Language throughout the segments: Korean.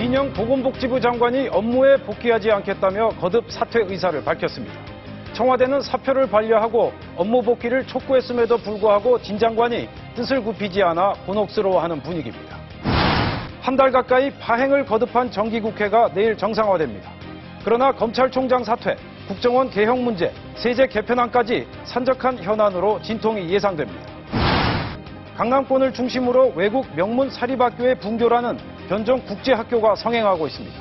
진영 보건복지부 장관이 업무에 복귀하지 않겠다며 거듭 사퇴 의사를 밝혔습니다. 청와대는 사표를 반려하고 업무 복귀를 촉구했음에도 불구하고 진 장관이 뜻을 굽히지 않아 곤혹스러워하는 분위기입니다. 한 달 가까이 파행을 거듭한 정기국회가 내일 정상화됩니다. 그러나 검찰총장 사퇴, 국정원 개혁 문제, 세제 개편안까지 산적한 현안으로 진통이 예상됩니다. 강남권을 중심으로 외국 명문 사립학교의 분교라는 변종 국제학교가 성행하고 있습니다.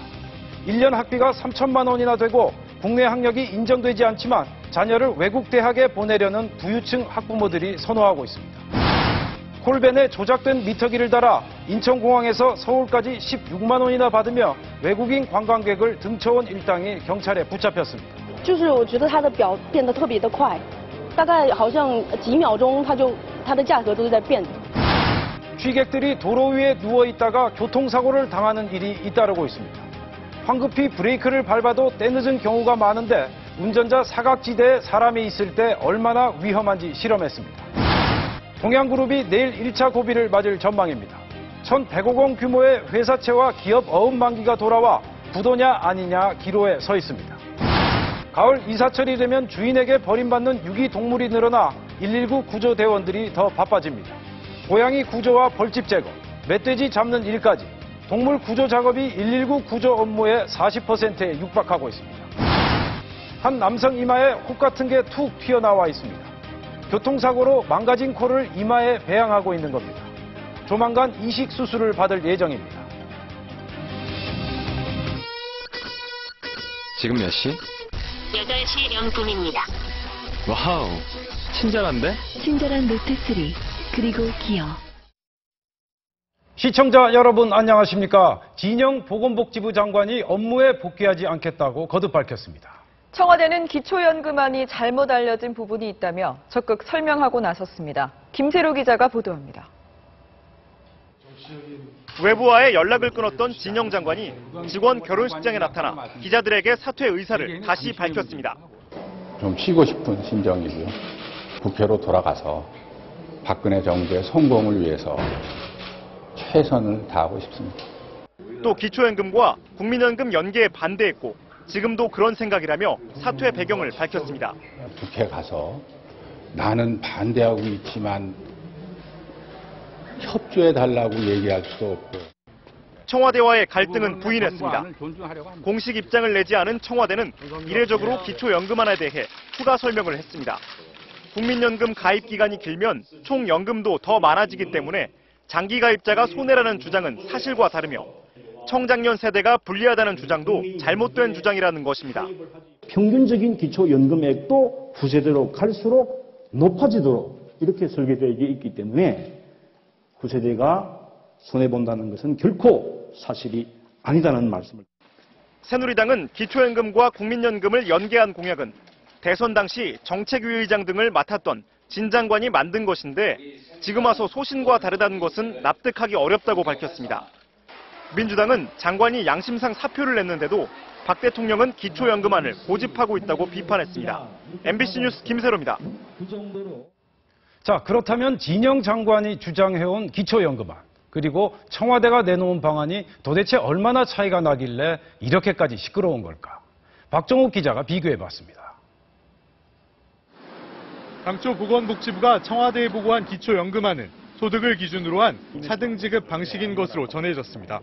1년 학비가 3천만 원이나 되고 국내 학력이 인정되지 않지만 자녀를 외국 대학에 보내려는 부유층 학부모들이 선호하고 있습니다. 콜벤에 조작된 미터기를 달아 인천공항에서 서울까지 16만 원이나 받으며 외국인 관광객을 등쳐온 일당이 경찰에 붙잡혔습니다. 就是我觉得它的表变得特别的快，大概好像几秒钟它的价格都是在变的。 취객들이 도로 위에 누워 있다가 교통사고를 당하는 일이 잇따르고 있습니다. 황급히 브레이크를 밟아도 때늦은 경우가 많은데 운전자 사각지대에 사람이 있을 때 얼마나 위험한지 실험했습니다. 동양그룹이 내일 1차 고비를 맞을 전망입니다. 1,100억 원 규모의 회사채와 기업 어음 만기가 돌아와 부도냐 아니냐 기로에 서 있습니다. 가을 이사철이 되면 주인에게 버림받는 유기동물이 늘어나 119 구조대원들이 더 바빠집니다. 고양이 구조와 벌집 제거, 멧돼지 잡는 일까지 동물 구조 작업이 119 구조 업무의 40%에 육박하고 있습니다. 한 남성 이마에 혹 같은 게 툭 튀어나와 있습니다. 교통사고로 망가진 코를 이마에 배양하고 있는 겁니다. 조만간 이식 수술을 받을 예정입니다. 지금 몇 시? 8시 0분입니다. 와우, 친절한데? 친절한 노트3 그리고 기어. 시청자 여러분 안녕하십니까? 진영 보건복지부 장관이 업무에 복귀하지 않겠다고 거듭 밝혔습니다. 청와대는 기초연금안이 잘못 알려진 부분이 있다며 적극 설명하고 나섰습니다. 김세로 기자가 보도합니다. 외부와의 연락을 끊었던 진영 장관이 직원 결혼식장에 나타나 기자들에게 사퇴 의사를 다시 밝혔습니다. 좀 쉬고 싶은 심정이고요. 국회로 돌아가서 박근혜 정부의 성공을 위해서 최선을 다하고 싶습니다. 또 기초연금과 국민연금 연계에 반대했고 지금도 그런 생각이라며 사퇴 배경을 밝혔습니다. 국회 가서 나는 반대하고 있지만 협조해달라고 얘기할 수도 없고. 청와대와의 갈등은 부인했습니다. 공식 입장을 내지 않은 청와대는 이례적으로 기초연금안에 대해 추가 설명을 했습니다. 국민연금 가입 기간이 길면 총 연금도 더 많아지기 때문에 장기 가입자가 손해라는 주장은 사실과 다르며 청장년 세대가 불리하다는 주장도 잘못된 주장이라는 것입니다. 평균적인 기초연금액도 후세대로 갈수록 높아지도록 이렇게 설계되어 있기 때문에 후세대가 손해본다는 것은 결코 사실이 아니다는 말씀을. 새누리당은 기초연금과 국민연금을 연계한 공약은 대선 당시 정책위의장 등을 맡았던 진 장관이 만든 것인데 지금 와서 소신과 다르다는 것은 납득하기 어렵다고 밝혔습니다. 민주당은 장관이 양심상 사표를 냈는데도 박 대통령은 기초연금안을 고집하고 있다고 비판했습니다. MBC 뉴스 김세로입니다. 자, 그렇다면 진영 장관이 주장해온 기초연금안 그리고 청와대가 내놓은 방안이 도대체 얼마나 차이가 나길래 이렇게까지 시끄러운 걸까? 박정욱 기자가 비교해봤습니다. 당초 보건복지부가 청와대에 보고한 기초연금안은 소득을 기준으로 한 차등 지급 방식인 것으로 전해졌습니다.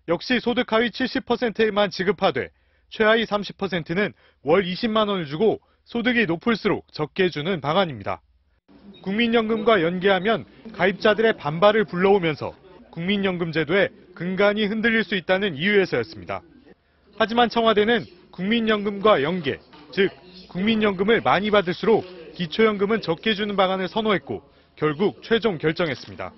역시 소득 하위 70%에만 지급하되 최하위 30%는 월 20만 원을 주고 소득이 높을수록 적게 주는 방안입니다. 국민연금과 연계하면 가입자들의 반발을 불러오면서 국민연금 제도에 근간이 흔들릴 수 있다는 이유에서였습니다. 하지만 청와대는 국민연금과 연계, 즉 국민연금을 많이 받을수록 기초연금은 적게 주는 방안을 선호했고 결국 최종 결정했습니다.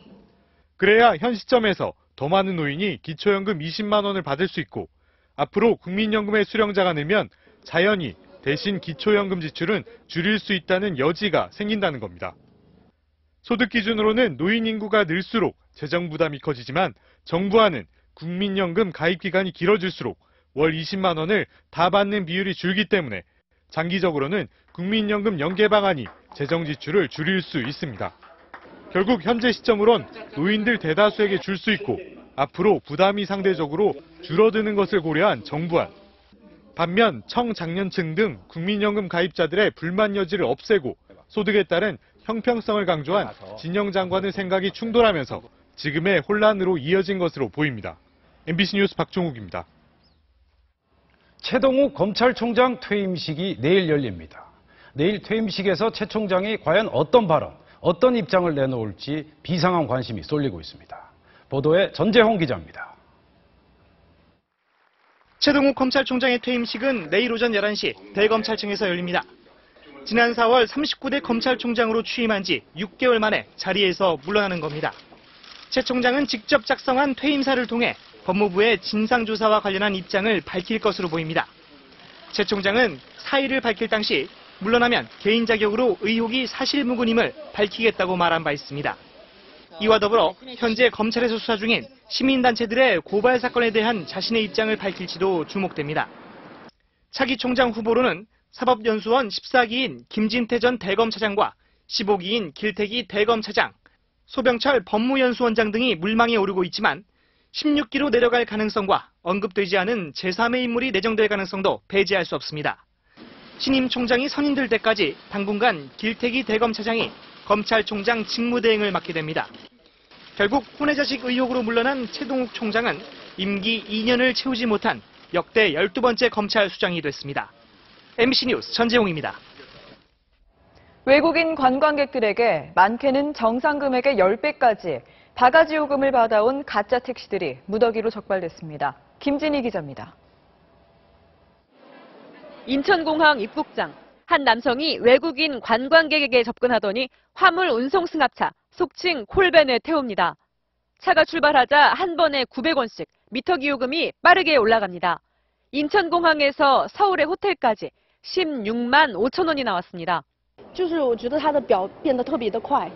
그래야 현 시점에서 더 많은 노인이 기초연금 20만 원을 받을 수 있고 앞으로 국민연금의 수령자가 늘면 자연히 대신 기초연금 지출은 줄일 수 있다는 여지가 생긴다는 겁니다. 소득 기준으로는 노인 인구가 늘수록 재정 부담이 커지지만 정부안은 국민연금 가입 기간이 길어질수록 월 20만 원을 다 받는 비율이 줄기 때문에 장기적으로는 국민연금 연계 방안이 재정 지출을 줄일 수 있습니다. 결국 현재 시점으론 노인들 대다수에게 줄 수 있고 앞으로 부담이 상대적으로 줄어드는 것을 고려한 정부안. 반면 청장년층 등 국민연금 가입자들의 불만 여지를 없애고 소득에 따른 형평성을 강조한 진영 장관의 생각이 충돌하면서 지금의 혼란으로 이어진 것으로 보입니다. MBC 뉴스 박종욱입니다. 최동욱 검찰총장 퇴임식이 내일 열립니다. 내일 퇴임식에서 최 총장이 과연 어떤 발언, 어떤 입장을 내놓을지 비상한 관심이 쏠리고 있습니다. 보도에 전재홍 기자입니다. 최동욱 검찰총장의 퇴임식은 내일 오전 11시 대검찰청에서 열립니다. 지난 4월 39대 검찰총장으로 취임한 지 6개월 만에 자리에서 물러나는 겁니다. 최 총장은 직접 작성한 퇴임사를 통해 법무부의 진상조사와 관련한 입장을 밝힐 것으로 보입니다. 최 총장은 사의를 밝힐 당시 물러나면 개인 자격으로 의혹이 사실무근임을 밝히겠다고 말한 바 있습니다. 이와 더불어 현재 검찰에서 수사 중인 시민단체들의 고발 사건에 대한 자신의 입장을 밝힐지도 주목됩니다. 차기 총장 후보로는 사법연수원 14기인 김진태 전 대검차장과 15기인 길태기 대검차장, 소병철 법무연수원장 등이 물망에 오르고 있지만 16기로 내려갈 가능성과 언급되지 않은 제3의 인물이 내정될 가능성도 배제할 수 없습니다. 신임 총장이 선임될 때까지 당분간 길태기 대검차장이 검찰총장 직무대행을 맡게 됩니다. 결국 혼외자식 의혹으로 물러난 최동욱 총장은 임기 2년을 채우지 못한 역대 12번째 검찰 수장이 됐습니다. MBC 뉴스 전재홍입니다. 외국인 관광객들에게 많게는 정상 금액의 10배까지 바가지 요금을 받아온 가짜 택시들이 무더기로 적발됐습니다. 김진희 기자입니다. 인천공항 입국장, 한 남성이 외국인 관광객에게 접근하더니 화물 운송 승합차, 속칭 콜벤에 태웁니다. 차가 출발하자 한 번에 900원씩 미터기 요금이 빠르게 올라갑니다. 인천공항에서 서울의 호텔까지 16만 5천 원이 나왔습니다. 就是我觉得它的表变得特别的快，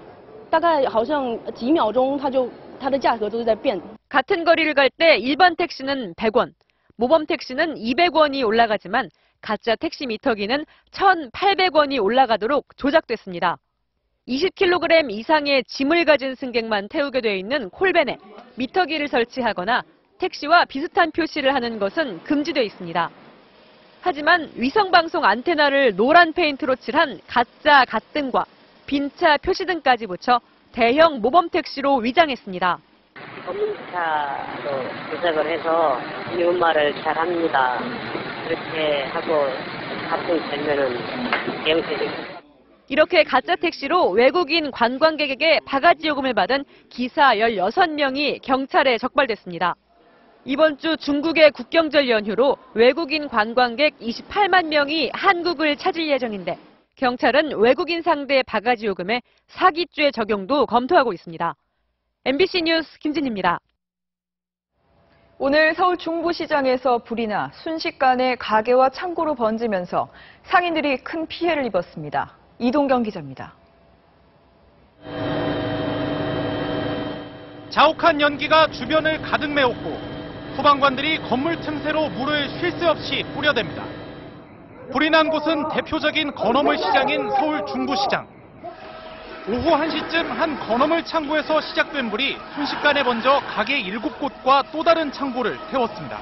大概好像几秒钟它的价格都是在变。 같은 거리를 갈 때 일반 택시는 100원, 모범 택시는 200원이 올라가지만 가짜 택시 미터기는 1,800원이 올라가도록 조작됐습니다. 20kg 이상의 짐을 가진 승객만 태우게 돼 있는 콜벤에 미터기를 설치하거나 택시와 비슷한 표시를 하는 것은 금지돼 있습니다. 하지만 위성방송 안테나를 노란 페인트로 칠한 가짜 갓등과 빈차 표시등까지 붙여 대형 모범 택시로 위장했습니다. 검문차로 조작을 해서 이웃말을 잘합니다. 그렇게 하고 가끔 되면은 대형택시. 이렇게 가짜 택시로 외국인 관광객에게 바가지 요금을 받은 기사 16명이 경찰에 적발됐습니다. 이번 주 중국의 국경절 연휴로 외국인 관광객 28만 명이 한국을 찾을 예정인데 경찰은 외국인 상대 바가지 요금에 사기죄 적용도 검토하고 있습니다. MBC 뉴스 김진희입니다. 오늘 서울 중부시장에서 불이 나 순식간에 가게와 창고로 번지면서 상인들이 큰 피해를 입었습니다. 이동경 기자입니다. 자욱한 연기가 주변을 가득 메웠고 소방관들이 건물 틈새로 물을 쉴 새 없이 뿌려댑니다. 불이 난 곳은 대표적인 건어물 시장인 서울 중부시장. 오후 1시쯤 한 건어물 창고에서 시작된 불이 순식간에 번져 가게 7곳과 또 다른 창고를 태웠습니다.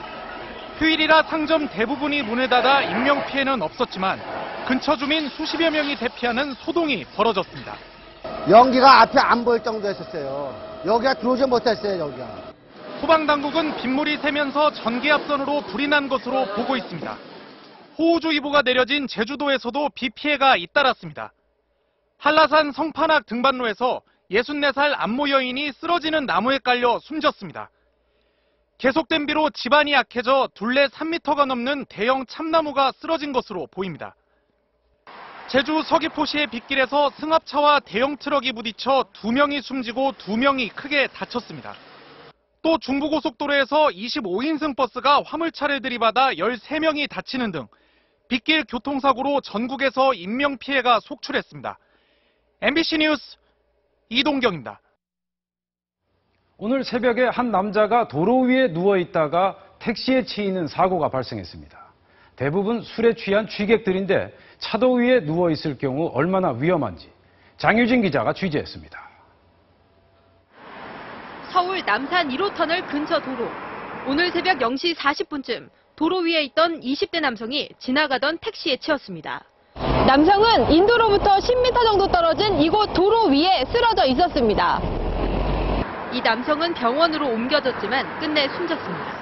휴일이라 상점 대부분이 문을 닫아 인명피해는 없었지만 근처 주민 수십여 명이 대피하는 소동이 벌어졌습니다. 연기가 앞에 안 보일 정도였었어요. 여기가 들어오지 못했어요, 여기가. 소방당국은 빗물이 새면서 전기압선으로 불이 난 것으로 보고 있습니다. 호우주의보가 내려진 제주도에서도 비 피해가 잇따랐습니다. 한라산 성판악 등반로에서 64살 안모 여인이 쓰러지는 나무에 깔려 숨졌습니다. 계속된 비로 지반이 약해져 둘레 3m가 넘는 대형 참나무가 쓰러진 것으로 보입니다. 제주 서귀포시의 빗길에서 승합차와 대형 트럭이 부딪혀 2명이 숨지고 2명이 크게 다쳤습니다. 또 중부고속도로에서 25인승 버스가 화물차를 들이받아 13명이 다치는 등 빗길 교통사고로 전국에서 인명피해가 속출했습니다. MBC 뉴스 이동경입니다. 오늘 새벽에 한 남자가 도로 위에 누워있다가 택시에 치이는 사고가 발생했습니다. 대부분 술에 취한 취객들인데 차도 위에 누워있을 경우 얼마나 위험한지 장유진 기자가 취재했습니다. 서울 남산 1호터널 근처 도로. 오늘 새벽 0시 40분쯤 도로 위에 있던 20대 남성이 지나가던 택시에 치였습니다. 남성은 인도로부터 10m 정도 떨어진 이곳 도로 위에 쓰러져 있었습니다. 이 남성은 병원으로 옮겨졌지만 끝내 숨졌습니다.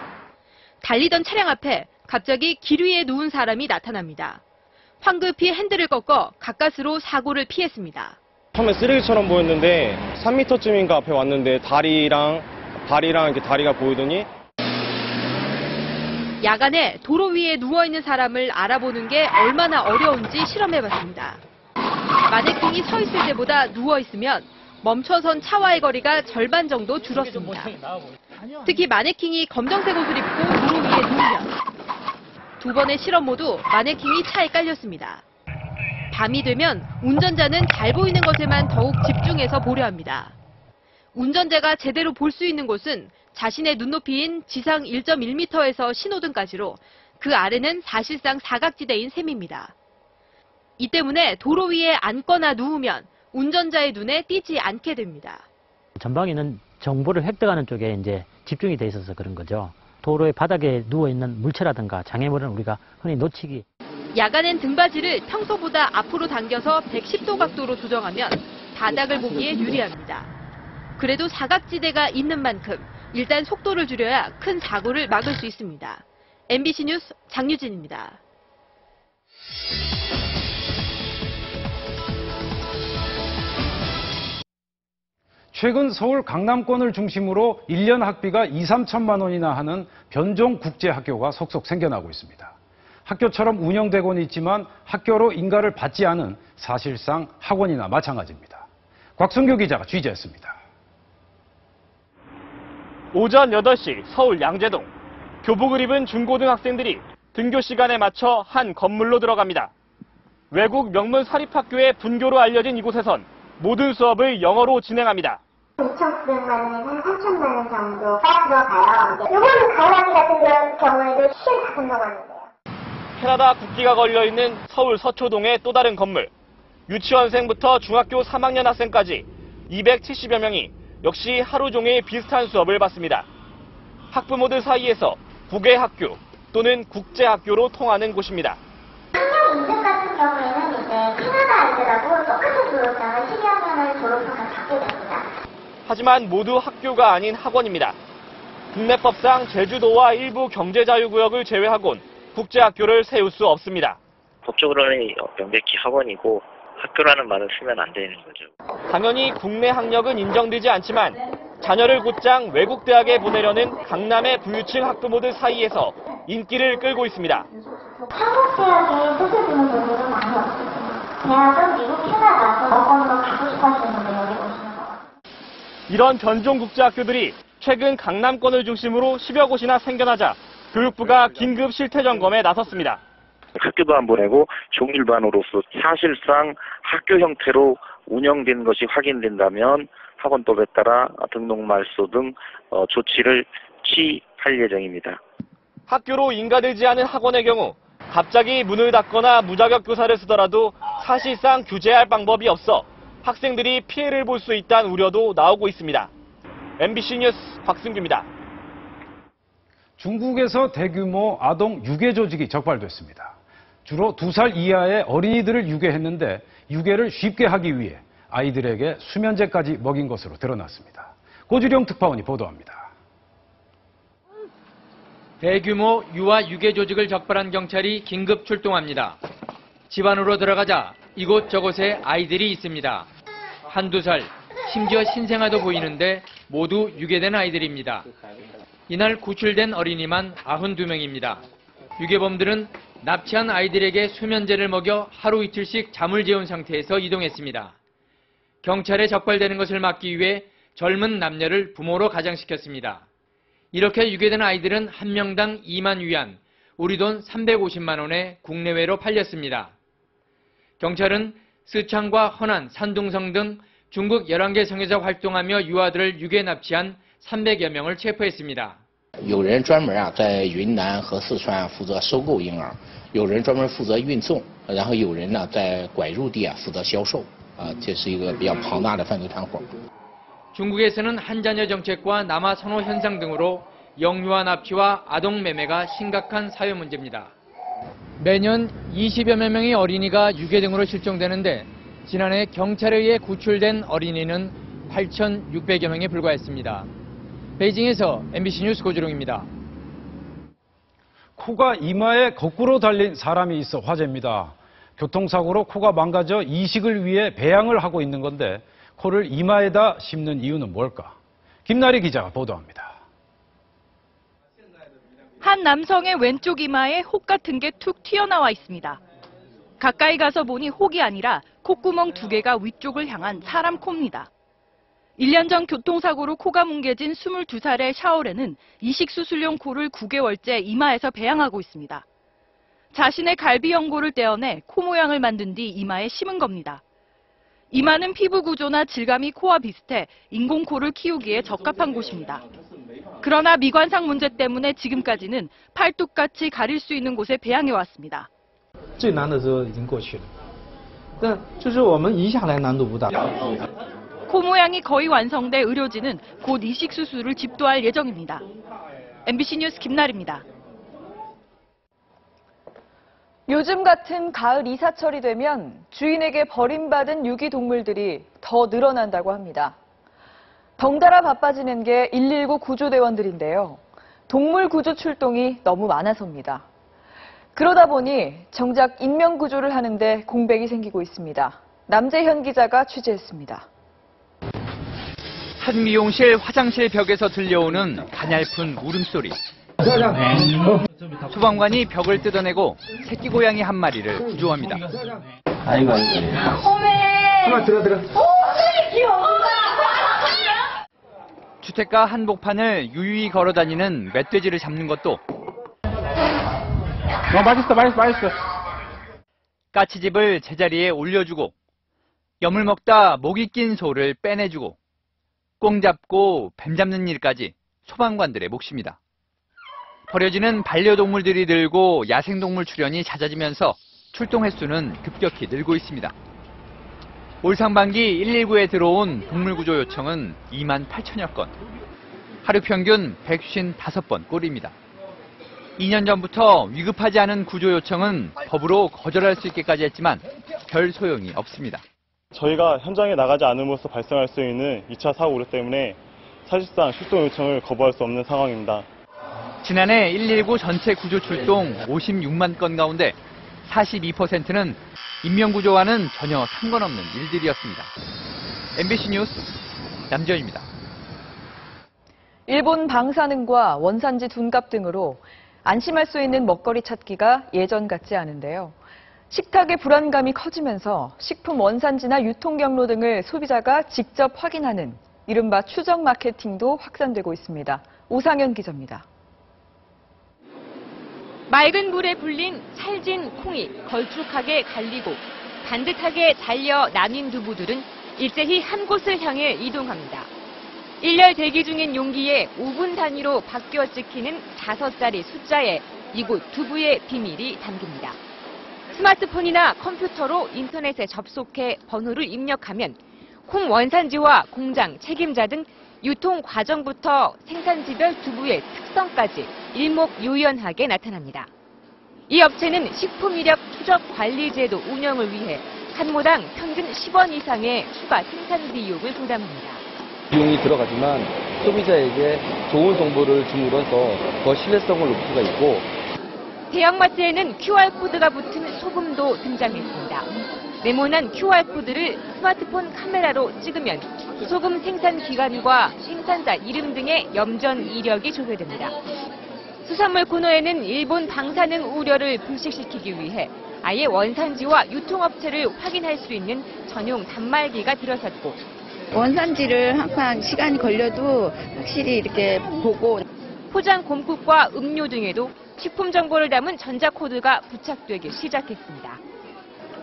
달리던 차량 앞에 갑자기 길 위에 누운 사람이 나타납니다. 황급히 핸들을 꺾어 가까스로 사고를 피했습니다. 처음에 쓰레기처럼 보였는데 3m쯤인가 앞에 왔는데 다리랑 이렇게 다리가 보이더니 야간에 도로 위에 누워있는 사람을 알아보는 게 얼마나 어려운지 실험해봤습니다. 마네킹이 서 있을 때보다 누워있으면 멈춰선 차와의 거리가 절반 정도 줄었습니다. 특히 마네킹이 검정색 옷을 입고 도로 위에 누우면 두 번의 실험 모두 마네킹이 차에 깔렸습니다. 밤이 되면 운전자는 잘 보이는 것에만 더욱 집중해서 보려 합니다. 운전자가 제대로 볼 수 있는 곳은 자신의 눈높이인 지상 1.1m에서 신호등까지로 그 아래는 사실상 사각지대인 셈입니다. 이 때문에 도로 위에 앉거나 누우면 운전자의 눈에 띄지 않게 됩니다. 전방에는 정보를 획득하는 쪽에 이제 집중이 돼 있어서 그런 거죠. 도로의 바닥에 누워있는 물체라든가 장애물은 우리가 흔히 놓치기. 야간엔 등받이를 평소보다 앞으로 당겨서 110도 각도로 조정하면 바닥을 보기에 유리합니다. 그래도 사각지대가 있는 만큼 일단 속도를 줄여야 큰 사고를 막을 수 있습니다. MBC 뉴스 장유진입니다. 최근 서울 강남권을 중심으로 1년 학비가 2, 3천만 원이나 하는 변종국제학교가 속속 생겨나고 있습니다. 학교처럼 운영되고는 있지만 학교로 인가를 받지 않은 사실상 학원이나 마찬가지입니다. 곽순규 기자가 취재했습니다. 오전 8시 서울 양재동. 교복을 입은 중고등학생들이 등교 시간에 맞춰 한 건물로 들어갑니다. 외국 명문 사립학교의 분교로 알려진 이곳에선 모든 수업을 영어로 진행합니다. 2,900만 원에서 한 3천만 원 정도가 들어가요. 이번 가을학기 같은 그런 경우에도 시험 다 등록하는데요. 캐나다 국기가 걸려있는 서울 서초동의 또 다른 건물. 유치원생부터 중학교 3학년 학생까지 270여 명이 역시 하루 종일 비슷한 수업을 받습니다. 학부모들 사이에서 국외학교 또는 국제학교로 통하는 곳입니다. 학교 인증 같은 경우에는 이제 캐나다 아이들하고 똑같은 졸업장을 12학년을 졸업하면 받게 됩니다. 하지만 모두 학교가 아닌 학원입니다. 국내법상 제주도와 일부 경제자유구역을 제외하곤 국제학교를 세울 수 없습니다. 법적으로는 명백히 학원이고 학교라는 말을 쓰면 안 되는 거죠. 당연히 국내 학력은 인정되지 않지만 자녀를 곧장 외국 대학에 보내려는 강남의 부유층 학부모들 사이에서 인기를 끌고 있습니다. 한국 대학에 소개되는 분들은 많이 없습니다. 대학은 미국, 캐나다, 어권으로 가고 싶어 하시는 분들 여기 오시는 거. 이런 변종국제학교들이 최근 강남권을 중심으로 10여 곳이나 생겨나자 교육부가 긴급 실태 점검에 나섰습니다. 학교도 안 보내고 종일반으로서 사실상 학교 형태로 운영된 것이 확인된다면 학원법에 따라 등록 말소 등 조치를 취할 예정입니다. 학교로 인가되지 않은 학원의 경우 갑자기 문을 닫거나 무자격 교사를 쓰더라도 사실상 규제할 방법이 없어 학생들이 피해를 볼 수 있다는 우려도 나오고 있습니다. MBC 뉴스 곽승규입니다. 중국에서 대규모 아동 유괴 조직이 적발됐습니다. 주로 2살 이하의 어린이들을 유괴했는데 유괴를 쉽게 하기 위해 아이들에게 수면제까지 먹인 것으로 드러났습니다. 고주령 특파원이 보도합니다. 대규모 유아 유괴 조직을 적발한 경찰이 긴급 출동합니다. 집 안으로 들어가자 이곳저곳에 아이들이 있습니다. 한두 살, 심지어 신생아도 보이는데 모두 유괴된 아이들입니다. 이날 구출된 어린이만 92명입니다. 유괴범들은 납치한 아이들에게 수면제를 먹여 하루 이틀씩 잠을 재운 상태에서 이동했습니다. 경찰에 적발되는 것을 막기 위해 젊은 남녀를 부모로 가장시켰습니다. 이렇게 유괴된 아이들은 한 명당 2만 위안, 우리 돈 350만 원에 국내외로 팔렸습니다. 경찰은 스촨과 허난, 산둥성 등 중국 11개 성에서 활동하며 유아들을 유괴 납치한 300여 명을 체포했습니다. 有人专门在云南和四川负责收购婴儿，有人专门负责运送，然后有人在拐入地负责销售，这是一个比较庞大的犯罪团伙。 중국에서는 한자녀 정책과 남아 선호 현상 등으로 영유아 납치와 아동 매매가 심각한 사회 문제입니다. 매년 20여 명의 어린이가 유괴 등으로 실종되는데 지난해 경찰에 의해 구출된 어린이는 8,600여 명에 불과했습니다. 베이징에서 MBC 뉴스 고주룡입니다. 코가 이마에 거꾸로 달린 사람이 있어 화제입니다. 교통사고로 코가 망가져 이식을 위해 배양을 하고 있는 건데 코를 이마에다 심는 이유는 뭘까? 김나리 기자가 보도합니다. 한 남성의 왼쪽 이마에 혹 같은 게 툭 튀어나와 있습니다. 가까이 가서 보니 혹이 아니라 콧구멍 2개가 위쪽을 향한 사람 코입니다. 1년 전 교통사고로 코가 뭉개진 22살의 샤오렌은 이식수술용 코를 9개월째 이마에서 배양하고 있습니다. 자신의 갈비 연골을 떼어내 코 모양을 만든 뒤 이마에 심은 겁니다. 이마는 피부 구조나 질감이 코와 비슷해 인공코를 키우기에 적합한 곳입니다. 그러나 미관상 문제 때문에 지금까지는 팔뚝같이 가릴 수 있는 곳에 배양해왔습니다. 最难的时候已经过去了，但就是我们移下来难度不大。 코 모양이 거의 완성돼 의료진은 곧 이식 수술을 집도할 예정입니다. MBC 뉴스 김나리입니다. 요즘 같은 가을 이사철이 되면 주인에게 버림받은 유기동물들이 더 늘어난다고 합니다. 덩달아 바빠지는 게 119 구조대원들인데요. 동물 구조 출동이 너무 많아서입니다. 그러다 보니 정작 인명구조를 하는데 공백이 생기고 있습니다. 남재현 기자가 취재했습니다. 한 미용실 화장실 벽에서 들려오는 가냘픈 울음소리. 소방관이 벽을 뜯어내고 새끼 고양이 한 마리를 구조합니다. 아이고. 하나 들어. 주택가 한복판을 유유히 걸어다니는 멧돼지를 잡는 것도 맛있어. 까치집을 제자리에 올려주고 염을 먹다 목이 낀 소를 빼내주고 꽁 잡고 뱀 잡는 일까지 소방관들의 몫입니다. 버려지는 반려동물들이 늘고 야생동물 출현이 잦아지면서 출동 횟수는 급격히 늘고 있습니다. 올 상반기 119에 들어온 동물구조 요청은 2만 8천여 건, 하루 평균 155번 꼴입니다. 2년 전부터 위급하지 않은 구조 요청은 법으로 거절할 수 있게까지 했지만 별 소용이 없습니다. 저희가 현장에 나가지 않음으로써 발생할 수 있는 2차 사고 우려 때문에 사실상 출동 요청을 거부할 수 없는 상황입니다. 지난해 119 전체 구조 출동 56만 건 가운데 42%는 인명구조와는 전혀 상관없는 일들이었습니다. MBC 뉴스 남지현입니다. 일본 방사능과 원산지 둔갑 등으로 안심할 수 있는 먹거리 찾기가 예전 같지 않은데요. 식탁의 불안감이 커지면서 식품 원산지나 유통 경로 등을 소비자가 직접 확인하는 이른바 추적 마케팅도 확산되고 있습니다. 오상현 기자입니다. 맑은 물에 불린 찰진 콩이 걸쭉하게 갈리고 반듯하게 달려 나뉜 두부들은 일제히 한 곳을 향해 이동합니다. 일렬 대기 중인 용기에 5분 단위로 바뀌어 찍히는 5자리 숫자에 이곳 두부의 비밀이 담깁니다. 스마트폰이나 컴퓨터로 인터넷에 접속해 번호를 입력하면 콩 원산지와 공장, 책임자 등 유통 과정부터 생산지별 두부의 특성까지 일목요연하게 나타납니다. 이 업체는 식품이력 추적 관리 제도 운영을 위해 한 모당 평균 10원 이상의 추가 생산 비용을 부담합니다. 비용이 들어가지만 소비자에게 좋은 정보를 줌으로써 더 신뢰성을 높일 수가 있고, 대형마트에는 QR코드가 붙은 소금도 등장했습니다. 네모난 QR코드를 스마트폰 카메라로 찍으면 소금 생산 기간과 생산자 이름 등의 염전 이력이 조회됩니다. 수산물 코너에는 일본 방사능 우려를 불식시키기 위해 아예 원산지와 유통업체를 확인할 수 있는 전용 단말기가 들어섰고, 원산지를 항상 시간이 걸려도 확실히 이렇게 보고, 포장 곰국과 음료 등에도 식품 정보를 담은 전자코드가 부착되기 시작했습니다.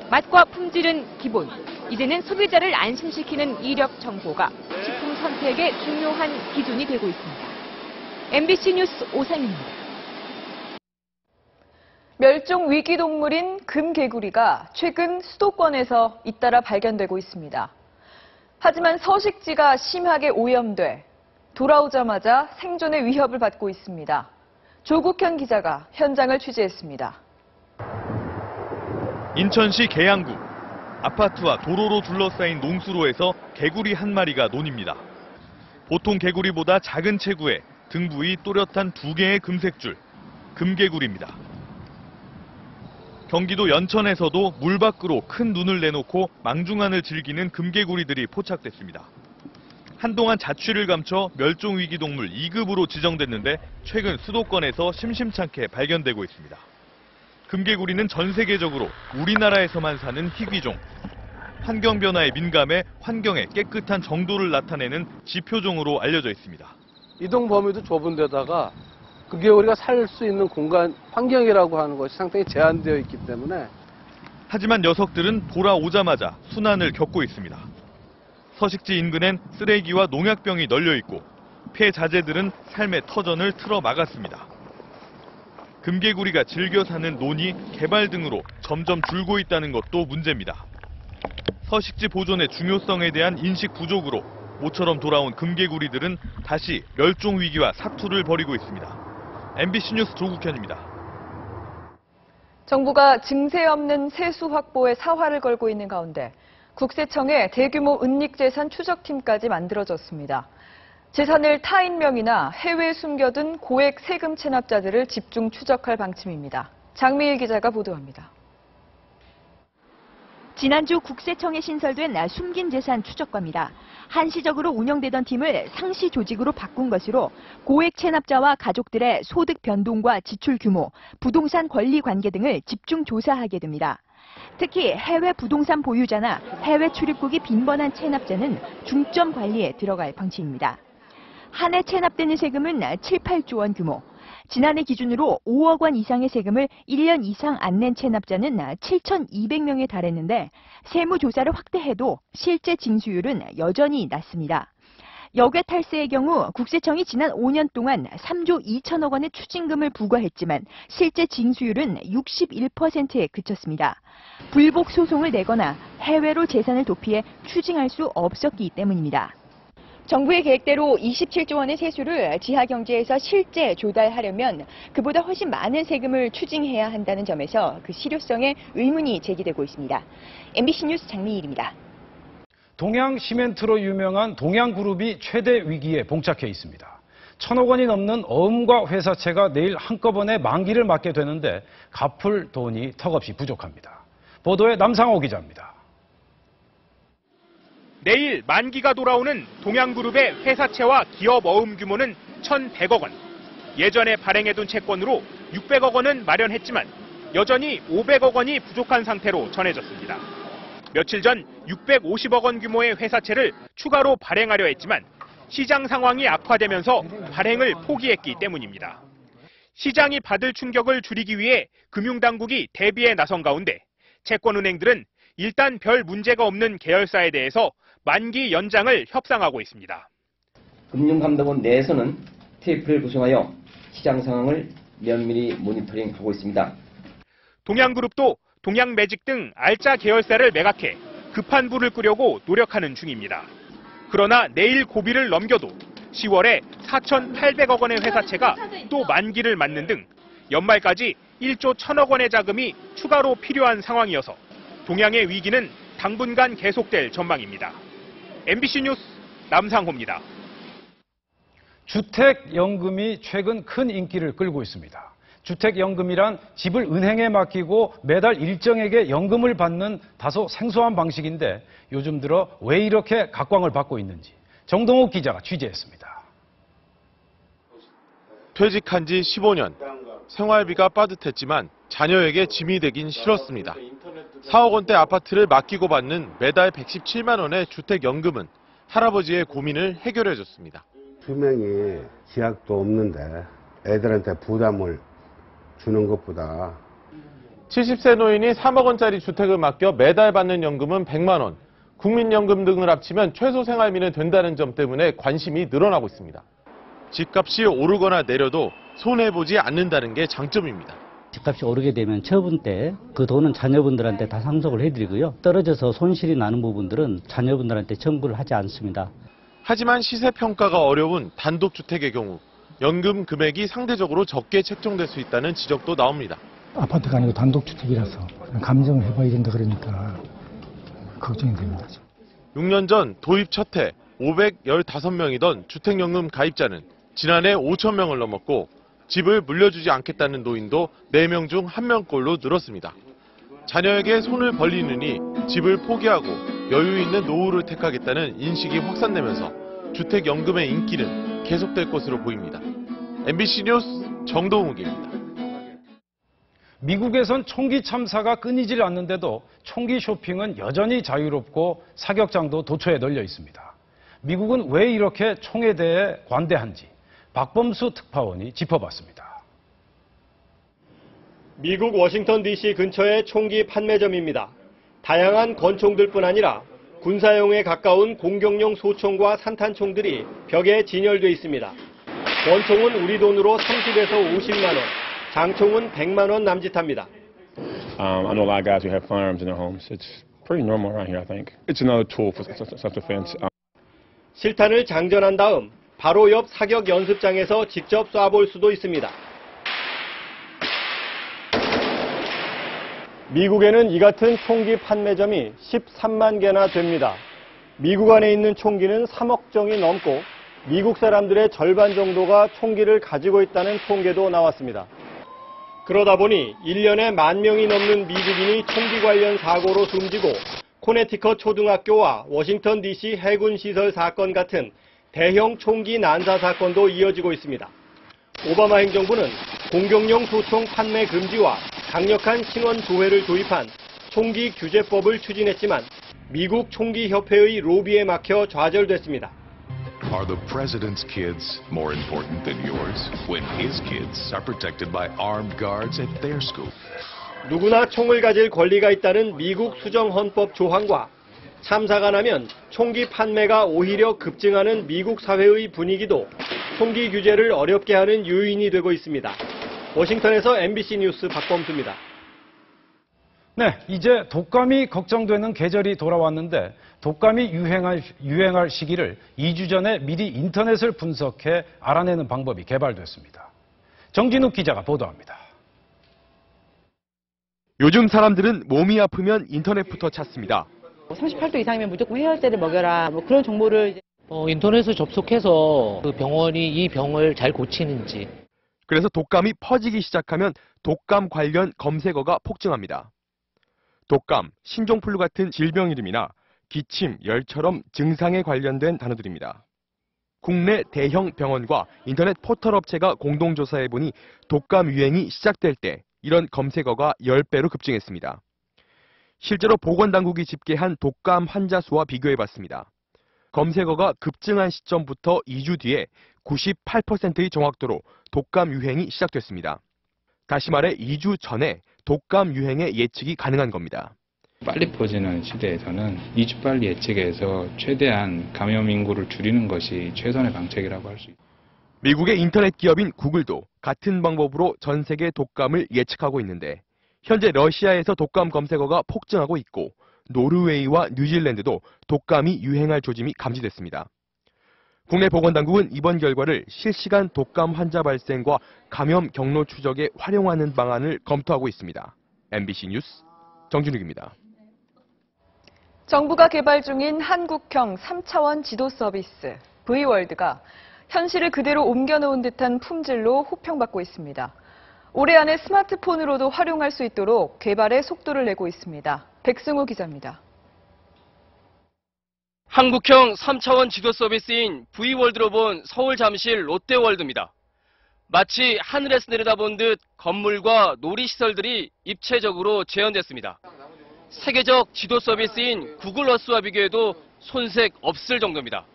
맛과 품질은 기본, 이제는 소비자를 안심시키는 이력 정보가 식품 선택의 중요한 기준이 되고 있습니다. MBC 뉴스 오상입니다. 멸종 위기 동물인 금개구리가 최근 수도권에서 잇따라 발견되고 있습니다. 하지만 서식지가 심하게 오염돼 돌아오자마자 생존의 위협을 받고 있습니다. 조국현 기자가 현장을 취재했습니다. 인천시 계양구. 아파트와 도로로 둘러싸인 농수로에서 개구리 한 마리가 논입니다. 보통 개구리보다 작은 체구에 등 부위 또렷한 2개의 금색줄, 금개구리입니다. 경기도 연천에서도 물 밖으로 큰 눈을 내놓고 망중한을 즐기는 금개구리들이 포착됐습니다. 한동안 자취를 감춰 멸종위기 동물 2급으로 지정됐는데 최근 수도권에서 심심찮게 발견되고 있습니다. 금개구리는 전 세계적으로 우리나라에서만 사는 희귀종. 환경 변화에 민감해 환경의 깨끗한 정도를 나타내는 지표종으로 알려져 있습니다. 이동 범위도 좁은 데다가 금개구리가 살 수 있는 공간, 환경이라고 하는 것이 상당히 제한되어 있기 때문에 하지만 녀석들은 돌아오자마자 순환을 겪고 있습니다. 서식지 인근엔 쓰레기와 농약병이 널려 있고 폐자재들은 삶의 터전을 틀어 막았습니다. 금개구리가 즐겨 사는 논이 개발 등으로 점점 줄고 있다는 것도 문제입니다. 서식지 보존의 중요성에 대한 인식 부족으로 모처럼 돌아온 금개구리들은 다시 멸종 위기와 사투를 벌이고 있습니다. MBC 뉴스 조국현입니다. 정부가 증세 없는 세수 확보에 사활을 걸고 있는 가운데 국세청에 대규모 은닉재산 추적팀까지 만들어졌습니다. 재산을 타인 명의나 해외에 숨겨둔 고액 세금 체납자들을 집중 추적할 방침입니다. 장미일 기자가 보도합니다. 지난주 국세청에 신설된 숨긴 재산 추적과입니다. 한시적으로 운영되던 팀을 상시 조직으로 바꾼 것으로 고액 체납자와 가족들의 소득 변동과 지출 규모, 부동산 권리 관계 등을 집중 조사하게 됩니다. 특히 해외 부동산 보유자나 해외 출입국이 빈번한 체납자는 중점 관리에 들어갈 방침입니다. 한 해 체납되는 세금은 7, 8조 원 규모, 지난해 기준으로 5억 원 이상의 세금을 1년 이상 안 낸 체납자는 7,200명에 달했는데 세무조사를 확대해도 실제 징수율은 여전히 낮습니다. 역외 탈세의 경우 국세청이 지난 5년 동안 3조 2천억 원의 추징금을 부과했지만 실제 징수율은 61%에 그쳤습니다. 불복 소송을 내거나 해외로 재산을 도피해 추징할 수 없었기 때문입니다. 정부의 계획대로 27조 원의 세수를 지하경제에서 실제 조달하려면 그보다 훨씬 많은 세금을 추징해야 한다는 점에서 그 실효성에 의문이 제기되고 있습니다. MBC 뉴스 장미일입니다. 동양 시멘트로 유명한 동양그룹이 최대 위기에 봉착해 있습니다. 1,000억 원이 넘는 어음과 회사채가 내일 한꺼번에 만기를 맞게 되는데 갚을 돈이 턱없이 부족합니다. 보도에 남상호 기자입니다. 내일 만기가 돌아오는 동양그룹의 회사채와 기업 어음 규모는 1,100억 원. 예전에 발행해둔 채권으로 600억 원은 마련했지만 여전히 500억 원이 부족한 상태로 전해졌습니다. 며칠 전 650억 원 규모의 회사채를 추가로 발행하려 했지만 시장 상황이 악화되면서 발행을 포기했기 때문입니다. 시장이 받을 충격을 줄이기 위해 금융당국이 대비에 나선 가운데 채권은행들은 일단 별 문제가 없는 계열사에 대해서 만기 연장을 협상하고 있습니다. 금융감독원 내에서는 TF를 구성하여 시장 상황을 면밀히 모니터링하고 있습니다. 동양그룹도 동양매직 등 알짜 계열사를 매각해 급한 불을 끄려고 노력하는 중입니다. 그러나 내일 고비를 넘겨도 10월에 4,800억 원의 회사채가 또 만기를 맞는 등 연말까지 1조 1,000억 원의 자금이 추가로 필요한 상황이어서 동양의 위기는 당분간 계속될 전망입니다. MBC 뉴스 남상호입니다. 주택연금이 최근 큰 인기를 끌고 있습니다. 주택연금이란 집을 은행에 맡기고 매달 일정에게 연금을 받는 다소 생소한 방식인데 요즘 들어 왜 이렇게 각광을 받고 있는지 정동욱 기자가 취재했습니다. 퇴직한 지 15년, 생활비가 빠듯했지만 자녀에게 짐이 되긴 싫었습니다. 4억 원대 아파트를 맡기고 받는 매달 117만 원의 주택연금은 할아버지의 고민을 해결해줬습니다. 수명이 지약도 없는데 애들한테 부담을 주는 것보다 70세 노인이 3억 원짜리 주택을 맡겨 매달 받는 연금은 100만 원, 국민연금 등을 합치면 최소 생활비는 된다는 점 때문에 관심이 늘어나고 있습니다. 집값이 오르거나 내려도 손해보지 않는다는 게 장점입니다. 집값이 오르게 되면 처분 때 그 돈은 자녀분들한테 다 상속을 해드리고요. 떨어져서 손실이 나는 부분들은 자녀분들한테 청구를 하지 않습니다. 하지만 시세 평가가 어려운 단독주택의 경우 연금 금액이 상대적으로 적게 책정될 수 있다는 지적도 나옵니다. 아파트가 아니고 단독주택이라서 감정을 해봐야 된다 그러니까 걱정이 됩니다. 6년 전 도입 첫 해 515명이던 주택연금 가입자는 지난해 5,000명을 넘었고 집을 물려주지 않겠다는 노인도 4명 중 1명꼴로 늘었습니다. 자녀에게 손을 벌리느니 집을 포기하고 여유 있는 노후를 택하겠다는 인식이 확산되면서 주택연금의 인기는 계속될 것으로 보입니다. MBC 뉴스 정동욱입니다. 미국에선 총기 참사가 끊이질 않는데도 총기 쇼핑은 여전히 자유롭고 사격장도 도처에 널려 있습니다. 미국은 왜 이렇게 총에 대해 관대한지 박범수 특파원이 짚어봤습니다. 미국 워싱턴 DC 근처의 총기 판매점입니다. 다양한 권총들뿐 아니라 군사용에 가까운 공격용 소총과 산탄총들이 벽에 진열돼 있습니다. 권총은 우리 돈으로 30에서 50만 원, 장총은 100만 원 남짓합니다. I know a lot of guys who have firearms in their homes. It's pretty normal around here, I think. It's another tool for self-defense. 실탄을 장전한 다음 바로 옆 사격 연습장에서 직접 쏴볼 수도 있습니다. 미국에는 이 같은 총기 판매점이 13만 개나 됩니다. 미국 안에 있는 총기는 3억 정이 넘고 미국 사람들의 절반 정도가 총기를 가지고 있다는 통계도 나왔습니다. 그러다 보니 1년에 10,000명이 넘는 미국인이 총기 관련 사고로 숨지고 코네티컷 초등학교와 워싱턴 DC 해군 시설 사건 같은 대형 총기 난사 사건도 이어지고 있습니다. 오바마 행정부는 공격용 소총 판매 금지와 강력한 신원 조회를 도입한 총기 규제법을 추진했지만 미국 총기 협회의 로비에 막혀 좌절됐습니다. Are the president's kids more important than yours when his kids are protected by armed guards at their school? 누구나 총을 가질 권리가 있다는 미국 수정헌법 조항과 참사가 나면 총기 판매가 오히려 급증하는 미국 사회의 분위기도 총기 규제를 어렵게 하는 요인이 되고 있습니다. 워싱턴에서 MBC 뉴스 박범수입니다. 네, 이제 독감이 걱정되는 계절이 돌아왔는데 독감이 유행할 시기를 2주 전에 미리 인터넷을 분석해 알아내는 방법이 개발됐습니다. 정진욱 기자가 보도합니다. 요즘 사람들은 몸이 아프면 인터넷부터 찾습니다. 38도 이상이면 무조건 해열제를 먹여라. 그런 정보를 인터넷을 접속해서 그 병원이 이 병을 잘 고치는지. 그래서 독감이 퍼지기 시작하면 독감 관련 검색어가 폭증합니다. 독감, 신종플루 같은 질병 이름이나 기침, 열처럼 증상에 관련된 단어들입니다. 국내 대형 병원과 인터넷 포털 업체가 공동조사해보니 독감 유행이 시작될 때 이런 검색어가 10배로 급증했습니다. 실제로 보건당국이 집계한 독감 환자 수와 비교해봤습니다. 검색어가 급증한 시점부터 2주 뒤에 98%의 정확도로 독감 유행이 시작됐습니다. 다시 말해 2주 전에 독감 유행의 예측이 가능한 겁니다. 빨리 퍼지는 시대에서는 2주 빨리 예측해서 최대한 감염 인구를 줄이는 것이 최선의 방책이라고 할 수 있습니다. 미국의 인터넷 기업인 구글도 같은 방법으로 전 세계 독감을 예측하고 있는데 현재 러시아에서 독감 검색어가 폭증하고 있고 노르웨이와 뉴질랜드도 독감이 유행할 조짐이 감지됐습니다. 국내 보건당국은 이번 결과를 실시간 독감 환자 발생과 감염 경로 추적에 활용하는 방안을 검토하고 있습니다. MBC 뉴스 정준욱입니다. 정부가 개발 중인 한국형 3차원 지도 서비스 V월드가 현실을 그대로 옮겨놓은 듯한 품질로 호평받고 있습니다. 올해 안에 스마트폰으로도 활용할 수 있도록 개발에 속도를 내고 있습니다. 백승우 기자입니다. 한국형 3차원 지도 서비스인 V월드로 본 서울 잠실 롯데월드입니다. 마치 하늘에서 내려다본 듯 건물과 놀이시설들이 입체적으로 재현됐습니다. 세계적 지도 서비스인 구글 어스와 비교해도 손색 없을 정도입니다.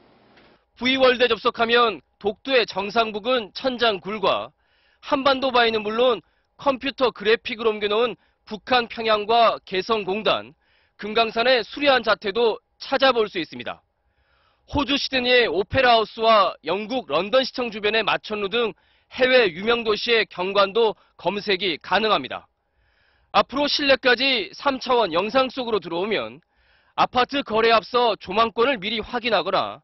V월드에 접속하면 독도의 정상 부근 천장 굴과 한반도 바위는 물론 컴퓨터 그래픽을 옮겨놓은 북한 평양과 개성공단, 금강산의 수려한 자태도 찾아볼 수 있습니다. 호주 시드니의 오페라 하우스와 영국 런던 시청 주변의 마천루 등 해외 유명 도시의 경관도 검색이 가능합니다. 앞으로 실내까지 3차원 영상 속으로 들어오면 아파트 거래에 앞서 조망권을 미리 확인하거나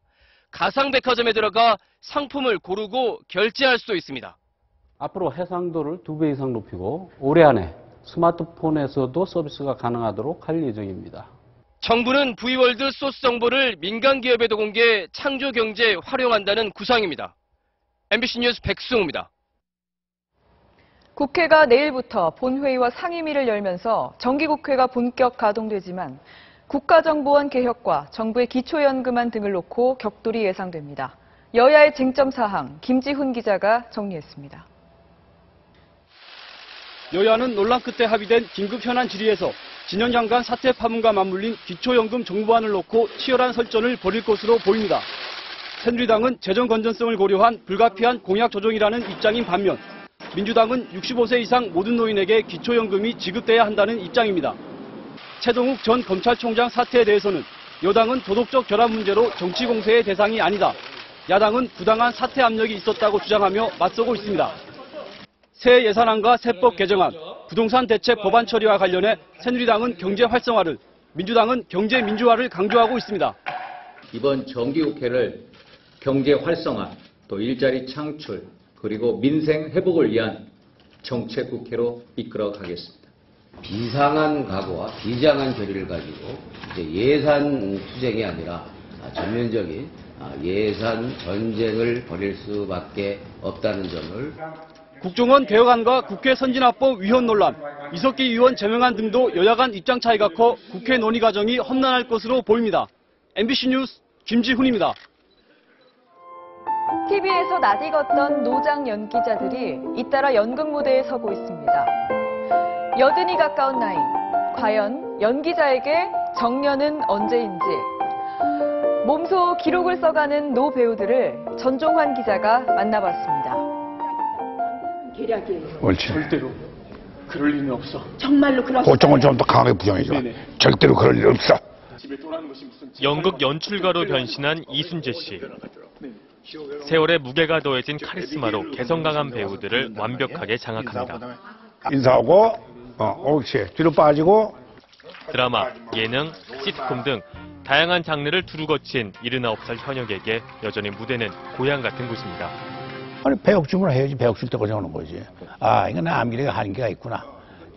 가상백화점에 들어가 상품을 고르고 결제할 수도 있습니다. 앞으로 해상도를 2배 이상 높이고 올해 안에 스마트폰에서도 서비스가 가능하도록 할 예정입니다. 정부는 V월드 소스 정보를 민간 기업에도 공개 창조 경제에 활용한다는 구상입니다. MBC 뉴스 백승우입니다. 국회가 내일부터 본회의와 상임위를 열면서 정기국회가 본격 가동되지만 국가정보원 개혁과 정부의 기초연금안 등을 놓고 격돌이 예상됩니다. 여야의 쟁점 사항 김지훈 기자가 정리했습니다. 여야는 논란 끝에 합의된 긴급 현안 질의에서 진영 장관 사퇴 파문과 맞물린 기초연금 정부안을 놓고 치열한 설전을 벌일 것으로 보입니다. 새누리당은 재정 건전성을 고려한 불가피한 공약 조정이라는 입장인 반면 민주당은 65세 이상 모든 노인에게 기초연금이 지급돼야 한다는 입장입니다. 최동욱 전 검찰총장 사퇴에 대해서는 여당은 도덕적 결함 문제로 정치 공세의 대상이 아니다. 야당은 부당한 사퇴 압력이 있었다고 주장하며 맞서고 있습니다. 새 예산안과 세법 개정안, 부동산 대책 법안 처리와 관련해 새누리당은 경제 활성화를, 민주당은 경제 민주화를 강조하고 있습니다. 이번 정기국회를 경제 활성화, 또 일자리 창출, 그리고 민생 회복을 위한 정책국회로 이끌어 가겠습니다. 비상한 각오와 비장한 결의를 가지고 이제 예산 투쟁이 아니라 전면적인 예산 전쟁을 벌일 수밖에 없다는 점을. 국정원 개혁안과 국회 선진화법 위헌 논란, 이석기 의원 제명안 등도 여야 간 입장 차이가 커 국회 논의 과정이 험난할 것으로 보입니다. MBC 뉴스 김지훈입니다. TV에서 낯익었던 노장 연기자들이 잇따라 연극 무대에 서고 있습니다. 80이 가까운 나이, 과연 연기자에게 정년은 언제인지. 몸소 기록을 써가는 노 배우들을 전종환 기자가 만나봤습니다. 계략이에요. 옳지. 절대로 그럴 리는 없어. 정말로 그럴 수 없어. 그쪽은 좀 더 강하게 부정해줘. 절대로 그럴 일 없어. 집에 돌아가는 것이 무슨 연극 연출가로 변신한 이순재 씨. 세월의 무게가 더해진 카리스마로 개성 강한 배우들을 완벽하게 장악합니다. 인사하고, 옳지. 뒤로 빠지고. 드라마, 예능, 시트콤 등 다양한 장르를 두루 거친 79살 현역에게 여전히 무대는 고향 같은 곳입니다. 아니, 배역 주문을 해야지. 배역 줄 때 고정하는 거지. 아, 이거 나 암기력이 한계가 있구나.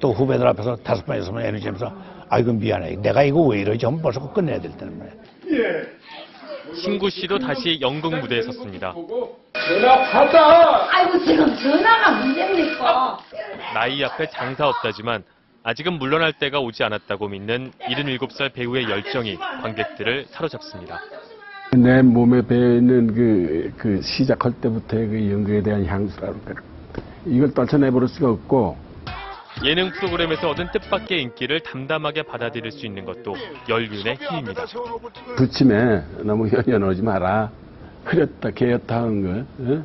또 후배들 앞에서 5번, 6번 에너지 하면서, 아, 이건 미안해. 내가 이거 왜 이러지? 하면 벌써 끝내야 될 때는 말이야. 신구 씨도 다시 연극 무대에 섰습니다. 전화 받아! 아이고, 지금 전화가 문제입니까? 나이 앞에 장사 없다지만 아직은 물러날 때가 오지 않았다고 믿는 77살 배우의 열정이 관객들을 사로잡습니다. 내 몸에 배어있는 그 시작할 때부터의 그 연극에 대한 향수랄까. 이걸 떨쳐내버릴 수가 없고. 예능 프로그램에서 얻은 뜻밖의 인기를 담담하게 받아들일 수 있는 것도 연륜의 힘입니다. 부침에 너무 연연하지 마라. 흐렸다 개였다 하는 거.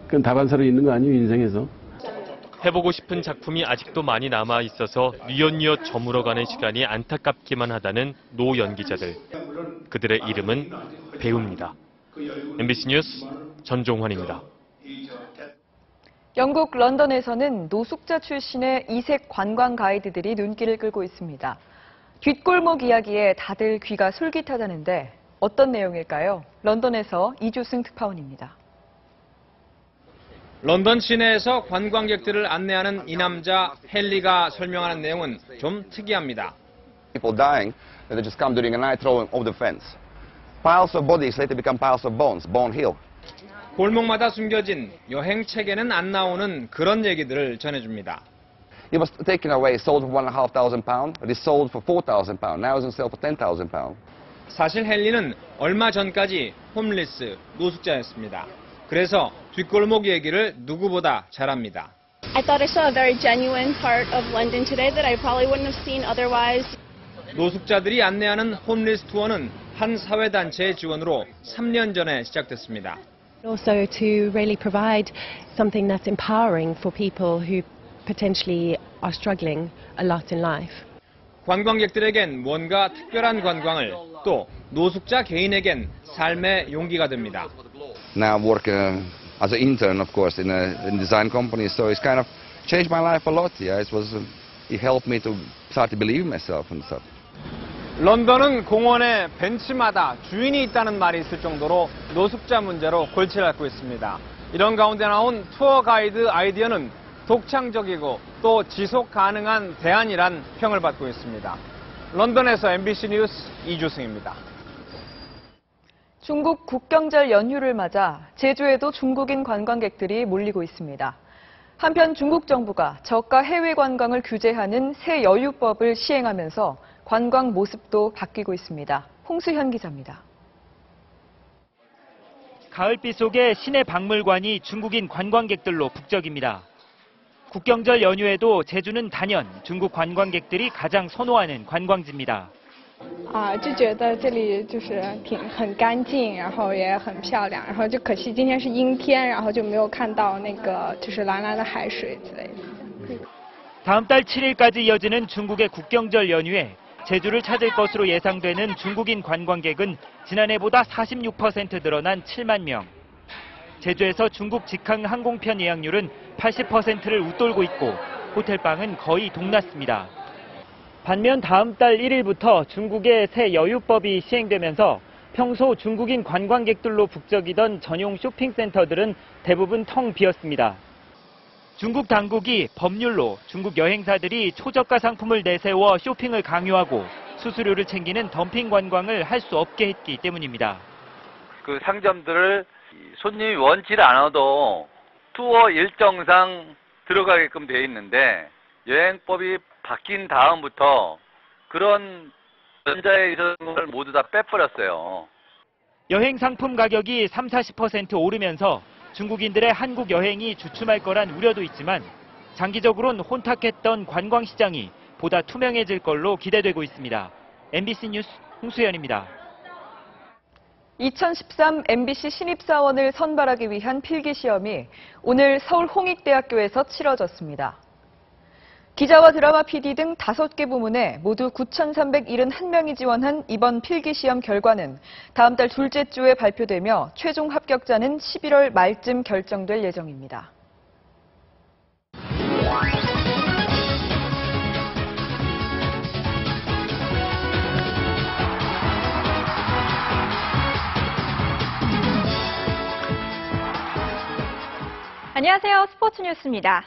그건 다반사로 있는 거 아니에요, 인생에서. 해보고 싶은 작품이 아직도 많이 남아있어서 뉘엿뉘엿 저물어가는 시간이 안타깝기만 하다는 노 연기자들. 그들의 이름은 배우입니다. MBC 뉴스 전종환입니다. 영국 런던에서는 노숙자 출신의 이색 관광 가이드들이 눈길을 끌고 있습니다. 뒷골목 이야기에 다들 귀가 솔깃하다는데 어떤 내용일까요? 런던에서 이주승 특파원입니다. 런던 시내에서 관광객들을 안내하는 이 남자 헨리가 설명하는 내용은 좀 특이합니다. People dying, they just come during a night throwing over the fence. Piles of bodies later become piles of bones, Bone Hill. 골목마다 숨겨진 여행 책에는 안 나오는 그런 얘기들을 전해줍니다. He was taken away, sold for £1,500, but he sold for £4,000. Now he's on sale for £10,000. 사실 헨리는 얼마 전까지 홈리스, 노숙자였습니다. 그래서 뒷골목 얘기를 누구보다 잘합니다. I thought I saw a very genuine part of London today that I probably wouldn't have seen otherwise. 노숙자들이 안내하는 홈리스 투어는 한 사회단체의 지원으로 3년 전에 시작됐습니다. Also to really provide something that's empowering for people who potentially are struggling a lot in life. 관광객들에겐 뭔가 특별한 관광을, 또 노숙자 개인에겐 삶의 용기가 됩니다. Now I work as an intern, of course, in design companies. So it's kind of changed my life a lot. Yeah, it helped me to start to believe in myself and stuff. 런던은 공원에 벤치마다 주인이 있다는 말이 있을 정도로 노숙자 문제로 골치를 앓고 있습니다. 이런 가운데 나온 투어 가이드 아이디어는 독창적이고 또 지속 가능한 대안이란 평을 받고 있습니다. 런던에서 MBC 뉴스 이주승입니다. 중국 국경절 연휴를 맞아 제주에도 중국인 관광객들이 몰리고 있습니다. 한편 중국 정부가 저가 해외 관광을 규제하는 새 여유법을 시행하면서 관광 모습도 바뀌고 있습니다. 홍수현 기자입니다. 가을비 속에 시내 박물관이 중국인 관광객들로 북적입니다. 국경절 연휴에도 제주는 단연 중국 관광객들이 가장 선호하는 관광지입니다. 就觉得这里就是很干净，然后也很漂亮，然后就可惜今天是阴天，然后就没有看到那个就是蓝蓝的海水之类的。 다음 달 7일까지 이어지는 중국의 국경절 연휴에 제주를 찾을 것으로 예상되는 중국인 관광객은 지난해보다 46% 늘어난 7만 명. 제주에서 중국 직항 항공편 예약률은 80%를 웃돌고 있고 호텔방은 거의 동났습니다. 반면 다음 달 1일부터 중국의 새 여유법이 시행되면서 평소 중국인 관광객들로 북적이던 전용 쇼핑센터들은 대부분 텅 비었습니다. 중국 당국이 법률로 중국 여행사들이 초저가 상품을 내세워 쇼핑을 강요하고 수수료를 챙기는 덤핑 관광을 할 수 없게 했기 때문입니다. 그 상점들을 손님이 원치를 않아도 투어 일정상 들어가게끔 되어 있는데 여행법이 바뀐 다음부터 그런 전자에 있었던 걸 모두 다 빼버렸어요. 여행 상품 가격이 30-40% 오르면서 중국인들의 한국 여행이 주춤할 거란 우려도 있지만 장기적으로는 혼탁했던 관광 시장이 보다 투명해질 걸로 기대되고 있습니다. MBC 뉴스 홍수연입니다. 2013 MBC 신입사원을 선발하기 위한 필기시험이 오늘 서울 홍익대학교에서 치러졌습니다. 기자와 드라마 PD 등 5개 부문에 모두 9,371명이 지원한 이번 필기시험 결과는 다음 달 둘째 주에 발표되며 최종 합격자는 11월 말쯤 결정될 예정입니다. 안녕하세요. 스포츠 뉴스입니다.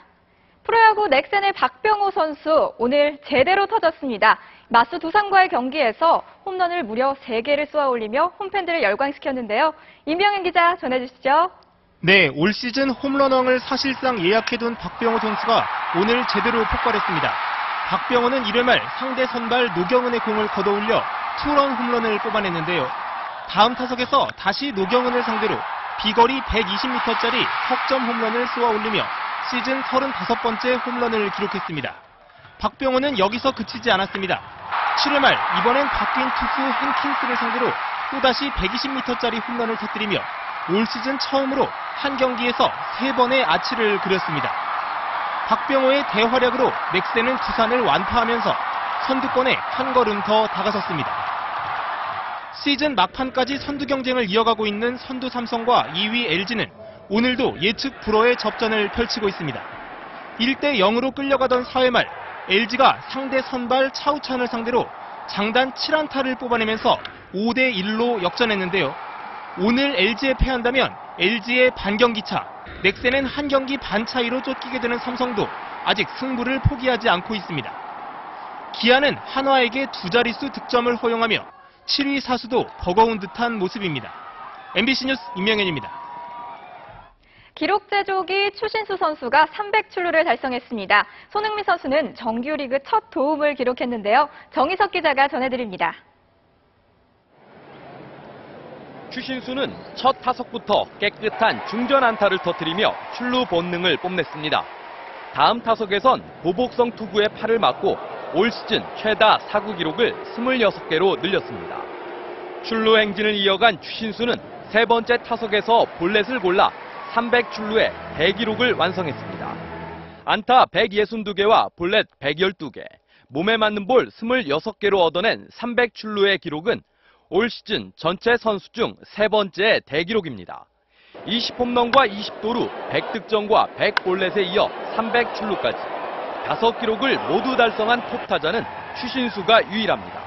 프로야구 넥센의 박병호 선수 오늘 제대로 터졌습니다. 마수 두산과의 경기에서 홈런을 무려 3개를 쏘아올리며 홈팬들을 열광시켰는데요. 임병현 기자 전해주시죠. 네, 올 시즌 홈런왕을 사실상 예약해둔 박병호 선수가 오늘 제대로 폭발했습니다. 박병호는 1회 말 상대 선발 노경은의 공을 걷어올려 투런 홈런을 뽑아냈는데요. 다음 타석에서 다시 노경은을 상대로 비거리 120m짜리 석점 홈런을 쏘아올리며 시즌 35번째 홈런을 기록했습니다. 박병호는 여기서 그치지 않았습니다. 7회 말 이번엔 바뀐 투수 헨킨스를 상대로 또다시 120m짜리 홈런을 터뜨리며 올 시즌 처음으로 한 경기에서 3번의 아치를 그렸습니다. 박병호의 대활약으로 넥센은 두산을 완파하면서 선두권에 한 걸음 더 다가섰습니다. 시즌 막판까지 선두 경쟁을 이어가고 있는 선두 삼성과 2위 LG는 오늘도 예측 불허의 접전을 펼치고 있습니다. 1대 0으로 끌려가던 4회 말 LG가 상대 선발 차우찬을 상대로 장단 7안타를 뽑아내면서 5대 1로 역전했는데요. 오늘 LG에 패한다면 LG의 반경기차, 넥센은 한 경기 반 차이로 쫓기게 되는 삼성도 아직 승부를 포기하지 않고 있습니다. 기아는 한화에게 2자릿수 득점을 허용하며 7위 사수도 버거운 듯한 모습입니다. MBC 뉴스 임명현입니다. 기록 제조기 추신수 선수가 300출루를 달성했습니다. 손흥민 선수는 정규리그 첫 도움을 기록했는데요. 정희석 기자가 전해드립니다. 추신수는 첫 타석부터 깨끗한 중전 안타를 터뜨리며 출루 본능을 뽐냈습니다. 다음 타석에선 보복성 투구의 팔을 맞고 올 시즌 최다 사구 기록을 26개로 늘렸습니다. 출루 행진을 이어간 추신수는 세 번째 타석에서 볼넷을 골라 300출루의 대기록을 완성했습니다. 안타 162개와 볼넷 112개, 몸에 맞는 볼 26개로 얻어낸 300출루의 기록은 올 시즌 전체 선수 중 세 번째 대기록입니다. 20홈런과 20도루, 100득점과 100볼넷에 이어 300출루까지 5기록을 모두 달성한 톱타자는 추신수가 유일합니다.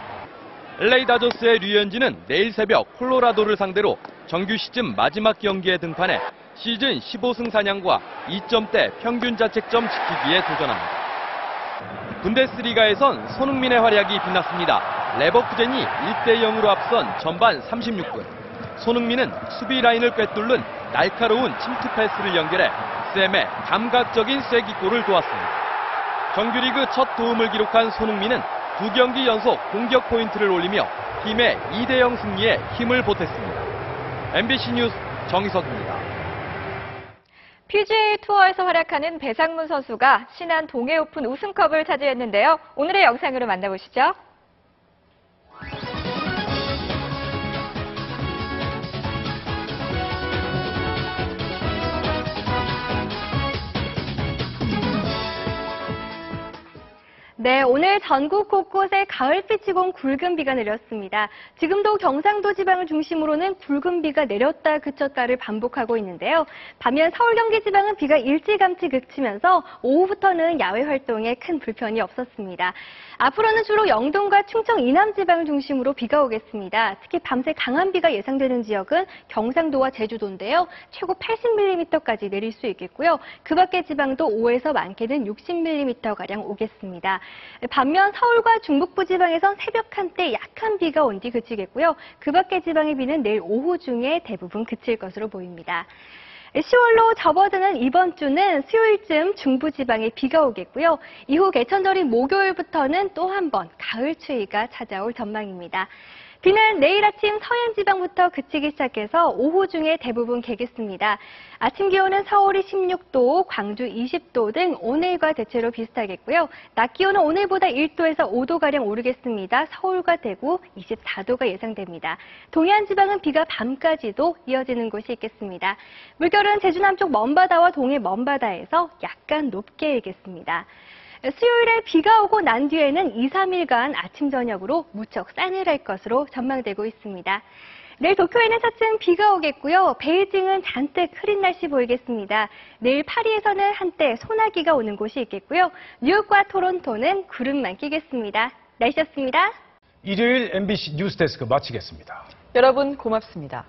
LA 다저스의 류현진은 내일 새벽 콜로라도를 상대로 정규 시즌 마지막 경기에 등판해 시즌 15승 사냥과 2점대 평균 자책점 지키기에 도전합니다. 분데스리가에선 손흥민의 활약이 빛났습니다. 레버쿠젠이 1대0으로 앞선 전반 36분. 손흥민은 수비 라인을 꿰뚫는 날카로운 침투 패스를 연결해 샘의 감각적인 쐐기골을 도왔습니다. 정규리그 첫 도움을 기록한 손흥민은 2경기 연속 공격 포인트를 올리며 팀의 2대0 승리에 힘을 보탰습니다. MBC 뉴스 정희석입니다. PGA 투어에서 활약하는 배상문 선수가 신안 동해 오픈 우승컵을 차지했는데요. 오늘의 영상으로 만나보시죠. 네, 오늘 전국 곳곳에 가을빛이 곤 굵은 비가 내렸습니다. 지금도 경상도 지방을 중심으로는 굵은 비가 내렸다 그쳤다를 반복하고 있는데요. 반면 서울 경기 지방은 비가 일찌감치 그치면서 오후부터는 야외 활동에 큰 불편이 없었습니다. 앞으로는 주로 영동과 충청 이남 지방을 중심으로 비가 오겠습니다. 특히 밤새 강한 비가 예상되는 지역은 경상도와 제주도인데요. 최고 80mm까지 내릴 수 있겠고요. 그 밖의 지방도 5에서 많게는 60mm가량 오겠습니다. 반면 서울과 중북부 지방에선 새벽 한때 약한 비가 온 뒤 그치겠고요. 그 밖의 지방의 비는 내일 오후 중에 대부분 그칠 것으로 보입니다. 10월로 접어드는 이번 주는 수요일쯤 중부지방에 비가 오겠고요. 이후 개천절인 목요일부터는 또 한 번 가을 추위가 찾아올 전망입니다. 비는 내일 아침 서해안 지방부터 그치기 시작해서 오후 중에 대부분 개겠습니다. 아침 기온은 서울이 16도, 광주 20도 등 오늘과 대체로 비슷하겠고요. 낮 기온은 오늘보다 1도에서 5도가량 오르겠습니다. 서울과 대구 24도가 예상됩니다. 동해안 지방은 비가 밤까지도 이어지는 곳이 있겠습니다. 물결은 제주 남쪽 먼바다와 동해 먼바다에서 약간 높게 일겠습니다. 수요일에 비가 오고 난 뒤에는 2, 3일간 아침 저녁으로 무척 싸늘할 것으로 전망되고 있습니다. 내일 도쿄에는 차츰 비가 오겠고요. 베이징은 잔뜩 흐린 날씨 보이겠습니다. 내일 파리에서는 한때 소나기가 오는 곳이 있겠고요. 뉴욕과 토론토는 구름만 끼겠습니다. 날씨였습니다. 일요일 MBC 뉴스데스크 마치겠습니다. 여러분 고맙습니다.